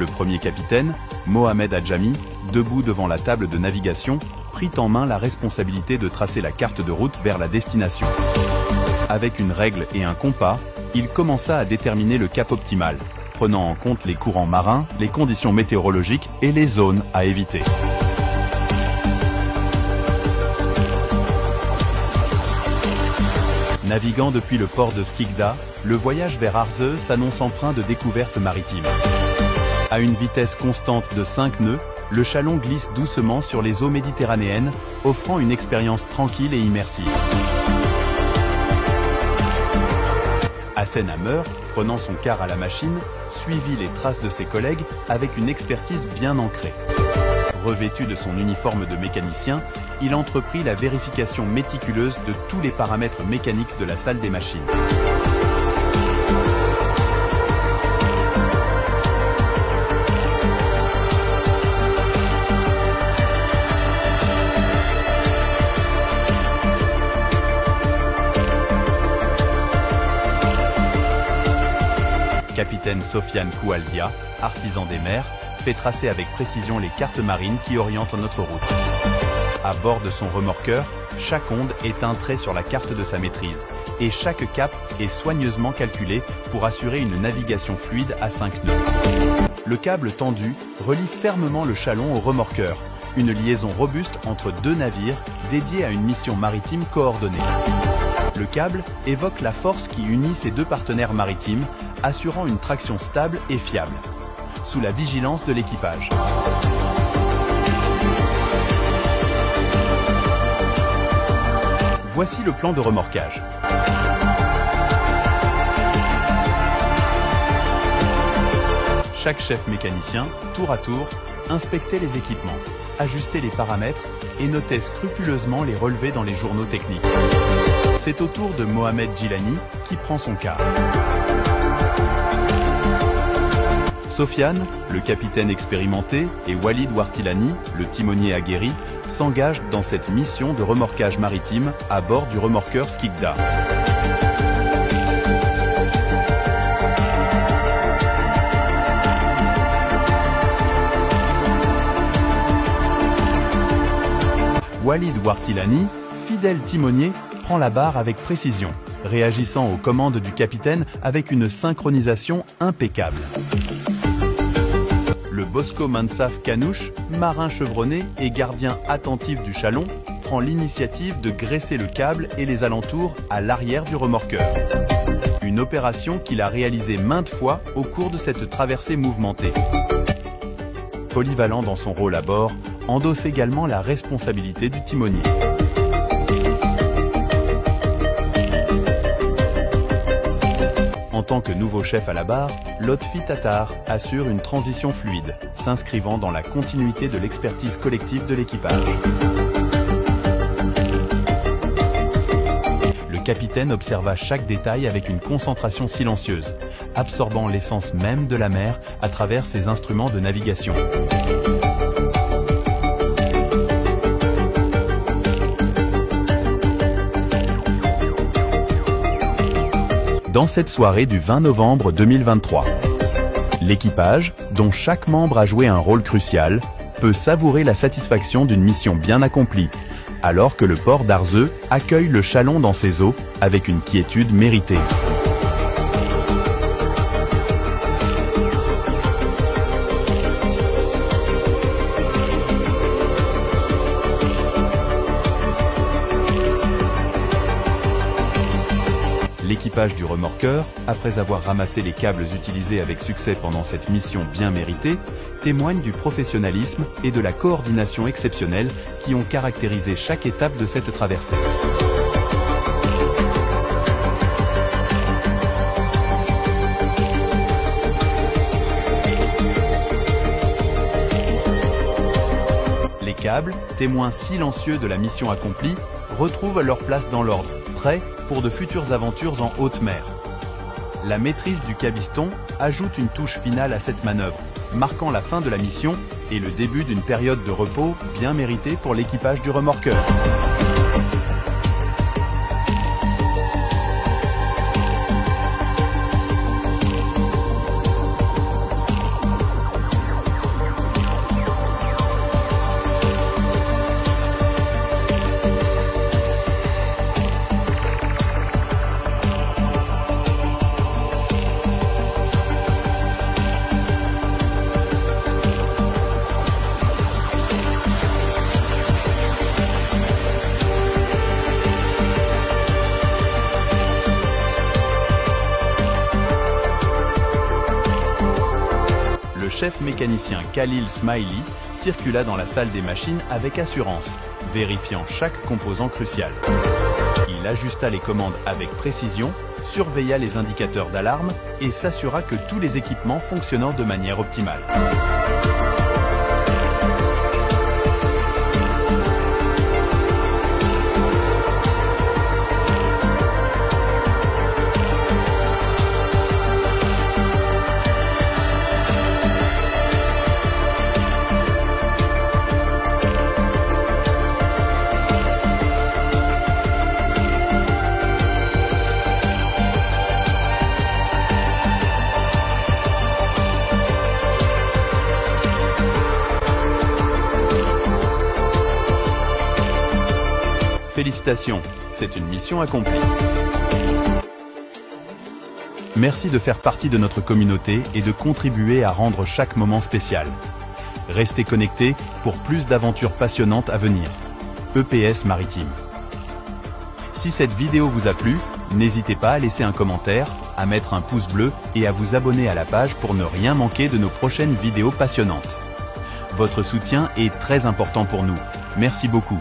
Le premier capitaine, Mohamed Adjami, debout devant la table de navigation, prit en main la responsabilité de tracer la carte de route vers la destination. Avec une règle et un compas, il commença à déterminer le cap optimal, prenant en compte les courants marins, les conditions météorologiques et les zones à éviter. Naviguant depuis le port de Skikda, le voyage vers Arzew s'annonce empreint de découvertes maritimes. À une vitesse constante de 5 nœuds, le Chalon glisse doucement sur les eaux méditerranéennes, offrant une expérience tranquille et immersive. Hassan Hammer, prenant son quart à la machine, suivit les traces de ses collègues avec une expertise bien ancrée. Revêtu de son uniforme de mécanicien, il entreprit la vérification méticuleuse de tous les paramètres mécaniques de la salle des machines. Capitaine Sofiane Koualdia, artisan des mers, fait tracer avec précision les cartes marines qui orientent notre route. À bord de son remorqueur, chaque onde est un trait sur la carte de sa maîtrise et chaque cap est soigneusement calculé pour assurer une navigation fluide à 5 nœuds. Le câble tendu relie fermement le Chalon au remorqueur, une liaison robuste entre deux navires dédiés à une mission maritime coordonnée. Le câble évoque la force qui unit ces deux partenaires maritimes, assurant une traction stable et fiable, sous la vigilance de l'équipage. Voici le plan de remorquage. Chaque chef mécanicien, tour à tour, inspectait les équipements, ajustait les paramètres et notait scrupuleusement les relevés dans les journaux techniques. C'est au tour de Mohamed Djilani qui prend son quart. Sofiane, le capitaine expérimenté, et Walid Wartilani, le timonier aguerri, s'engagent dans cette mission de remorquage maritime à bord du remorqueur Skikda. Walid Wartilani, fidèle timonier, prend la barre avec précision, réagissant aux commandes du capitaine avec une synchronisation impeccable. Le Bosco Mansaf Kanouche, marin chevronné et gardien attentif du Chalon, prend l'initiative de graisser le câble et les alentours à l'arrière du remorqueur. Une opération qu'il a réalisée maintes fois au cours de cette traversée mouvementée. Polyvalent dans son rôle à bord, endosse également la responsabilité du timonier. En tant que nouveau chef à la barre, Lotfi Tatar assure une transition fluide, s'inscrivant dans la continuité de l'expertise collective de l'équipage. Le capitaine observa chaque détail avec une concentration silencieuse, absorbant l'essence même de la mer à travers ses instruments de navigation. Dans cette soirée du 20 novembre 2023, l'équipage, dont chaque membre a joué un rôle crucial, peut savourer la satisfaction d'une mission bien accomplie, alors que le port d'Arzew accueille le Chalon dans ses eaux avec une quiétude méritée. L'équipage du remorqueur, après avoir ramassé les câbles utilisés avec succès pendant cette mission bien méritée, témoigne du professionnalisme et de la coordination exceptionnelle qui ont caractérisé chaque étape de cette traversée. Les câbles, témoins silencieux de la mission accomplie, retrouvent leur place dans l'ordre, prêts pour de futures aventures en haute mer. La maîtrise du cabiston ajoute une touche finale à cette manœuvre, marquant la fin de la mission et le début d'une période de repos bien méritée pour l'équipage du remorqueur. chef mécanicien Khalil Smaili circula dans la salle des machines avec assurance, vérifiant chaque composant crucial. Il ajusta les commandes avec précision, surveilla les indicateurs d'alarme et s'assura que tous les équipements fonctionnant de manière optimale. Félicitations, c'est une mission accomplie. Merci de faire partie de notre communauté et de contribuer à rendre chaque moment spécial. Restez connectés pour plus d'aventures passionnantes à venir. EPS Maritime. Si cette vidéo vous a plu, n'hésitez pas à laisser un commentaire, à mettre un pouce bleu et à vous abonner à la page pour ne rien manquer de nos prochaines vidéos passionnantes. Votre soutien est très important pour nous. Merci beaucoup.